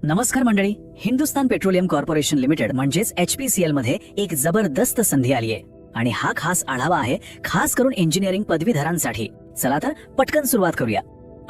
नमस्कार मंडळी. Hindustan petroleum corporation limited म्हणजेच HPCL मध्ये एक जबरदस्त संधी आली आहे आणि हा खास आढावा आहे खास करून इंजिनिअरिंग पदवीधरांसाठी. चला तर पटकन सुरुवात करूया.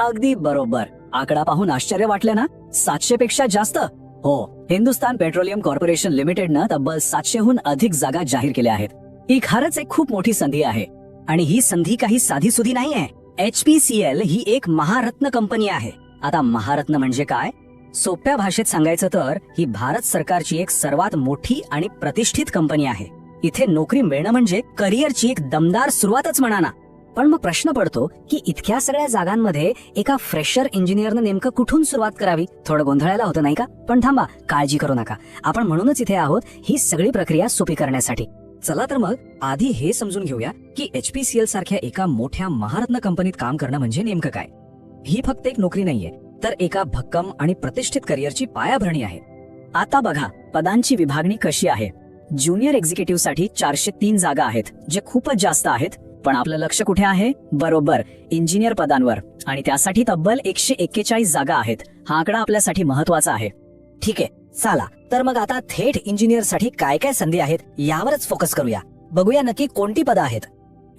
अगदी बरोबर, आकडा पाहून आश्चर्य वाटले ना? 700 पेक्षा जास्त. हो, हिंदुस्तान पेट्रोलियम कॉर्पोरेशन लिमिटेडनं तब्बल 700हून अधिक जागा जाहीर केल्या आहेत. ही खरंच एक खूप मोठी संधी आहे आणि ही संधी काही साधी सुधी नाहीये. HPCL ही एक महारत्न कंपनी आहे. आता महारत्न म्हणजे काय? सोप्या भाषेत सांगायचं तर ही भारत सरकारची एक सर्वात मोठी आणि प्रतिष्ठित कंपनी आहे. इथे नोकरी मिळणं म्हणजे करिअरची एक दमदार सुरुवातच म्हणा ना. पण मग प्रश्न पडतो की इतक्या सगळ्या जागांमध्ये एका फ्रेशर इंजिनियरनं नेमकं कुठून सुरुवात करावी? थोडं गोंधळायला होतं नाही का? पण थांबा, काळजी करू नका. आपण म्हणूनच इथे आहोत ही सगळी प्रक्रिया सोपी करण्यासाठी. चला तर मग आधी हे समजून घेऊया की HPCL सारख्या एका मोठ्या महारत्न कंपनीत काम करणं म्हणजे नेमकं काय. ही फक्त एक नोकरी नाहीये, तर एका भक्कम आणि प्रतिष्ठित करिअरची पायाभरणी आहे. आता बघा पदांची विभागणी कशी आहे. ज्युनियर एक्झिक्युटिव्ह साठी 403 जागा आहेत, जे खूपच जास्त आहेत. पण आपलं लक्ष कुठे आहे? बरोबर, इंजिनियर पदांवर, आणि त्यासाठी तब्बल 141 जागा आहेत. हा आकडा आपल्यासाठी महत्वाचा आहे. ठीक आहे, चला तर मग आता थेट इंजिनियर साठी काय काय संधी आहेत यावरच फोकस करूया. बघूया नक्की कोणती पदं आहेत.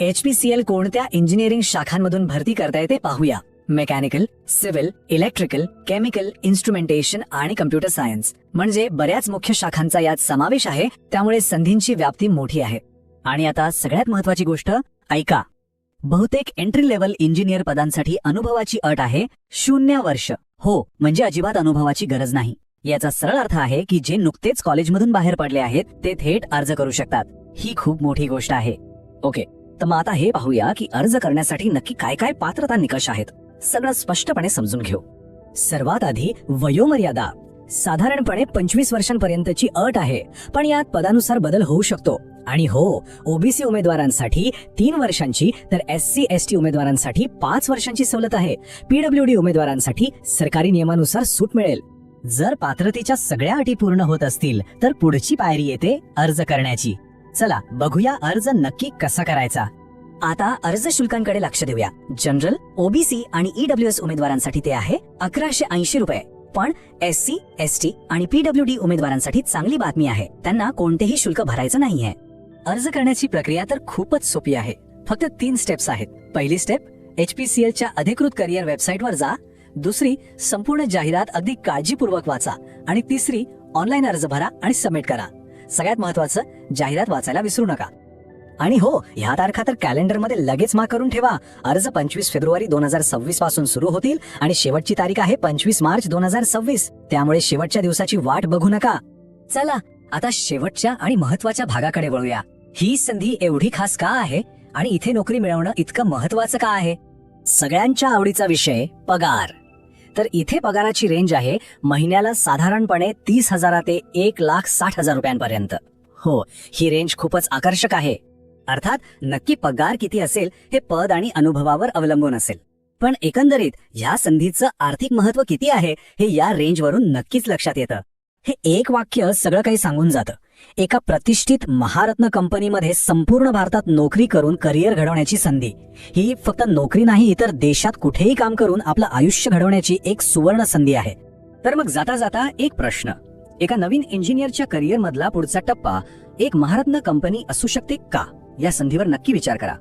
HPCL कोणत्या इंजिनिअरिंग शाखांमधून भरती करता येते पाहूया. Mechanical, civil, electrical, chemical, instrumentation आणि कम्प्युटर सायन्स म्हणजे बऱ्याच मुख्य शाखांचा यात समावेश आहे. त्यामुळे संधींची व्याप्ती मोठी आहे. आणि आता सगळ्यात महत्वाची गोष्ट ऐका. बहुतेक एंट्री लेव्हल इंजिनियर पदांसाठी अनुभवाची अट आहे 0 वर्ष. हो, म्हणजे अजिबात अनुभवाची गरज नाही. याचा सरळ अर्थ आहे की जे नुकतेच कॉलेजमधून बाहेर पडले आहेत ते थेट अर्ज करू शकतात. ही खूप मोठी गोष्ट आहे. ओके, तर मग आता हे पाहूया की अर्ज करण्यासाठी नक्की काय काय पात्रता निकष आहेत. सगळं स्पष्टपणे समजून घेऊ. सर्वात आधी वयोमर्यादा. साधारणपणे 25 वर्षांपर्यंतची अट आहे, पण यात पदानुसार बदल होऊ शकतो. आणि हो, OBC उमेदवारांसाठी 3 वर्षांची तर SC/ST उमेदवारांसाठी 5 वर्षांची सवलत आहे. PWD उमेदवारांसाठी सरकारी नियमानुसार सूट मिळेल. जर पात्रतेच्या सगळ्या अटी पूर्ण होत असतील तर पुढची पायरी येते अर्ज करण्याची. चला बघूया अर्ज नक्की कसा करायचा. आता अर्ज शुल्कांकडे लक्ष देऊया. जनरल, OBC आणि EWS उमेदवारांसाठी ते आहे 1180 रुपये. पण SC/ST आणि PWD उमेदवारांसाठी चांगली बातमी आहे, त्यांना कोणतेही शुल्क भरायचं नाहीये. अर्ज करण्याची प्रक्रिया तर खूपच सोपी आहे. फक्त 3 स्टेप्स आहेत. पहिली स्टेप, HPCLच्या अधिकृत करिअर वेबसाईटवर जा. दुसरी, संपूर्ण जाहिरात अगदी काळजीपूर्वक वाचा. आणि तिसरी, ऑनलाईन अर्ज भरा आणि सबमिट करा. सगळ्यात महत्वाचं, जाहिरात वाचायला विसरू नका. आणि हो, ह्या तारखा तर कॅलेंडरमध्ये लगेच मार्क करून ठेवा. अर्ज 25 फेब्रुवारी 2026 पासून सुरू होतील आणि शेवटची तारीख आहे 25 मार्च 2026. त्यामुळे शेवटच्या दिवसाची वाट बघू नका. चला आता शेवटच्या आणि महत्वाच्या भागाकडे वळूया. ही संधी एवढी खास का आहे आणि इथे नोकरी मिळवणं इतकं महत्वाचं का आहे? सगळ्यांच्या आवडीचा विषय, पगार. तर इथे पगाराची रेंज आहे महिन्याला साधारणपणे 30,000 ते 1,60,000 रुपयांपर्यंत. हो, ही रेंज खूपच आकर्षक आहे. अर्थात नक्की पगार किती असेल हे पद आणि अनुभवावर अवलंबून असेल. पण एकंदरीत ह्या संधीचं आर्थिक महत्व किती आहे हे या रेंजवरून नक्कीच लक्षात येतं. हे एक वाक्य सगळं काही सांगून जातं. एका प्रतिष्ठित महारत्न कंपनीमध्ये संपूर्ण भारतात नोकरी करून करिअर घडवण्याची संधी. ही फक्त नोकरी नाही, तर देशात कुठेही काम करून आपलं आयुष्य घडवण्याची एक सुवर्ण संधी आहे. तर मग जाता जाता एक प्रश्न. एका नवीन इंजिनियरच्या करिअर मधला पुढचा टप्पा एक महारत्न कंपनी असू शकते का? या संधीवर नक्की विचार करा.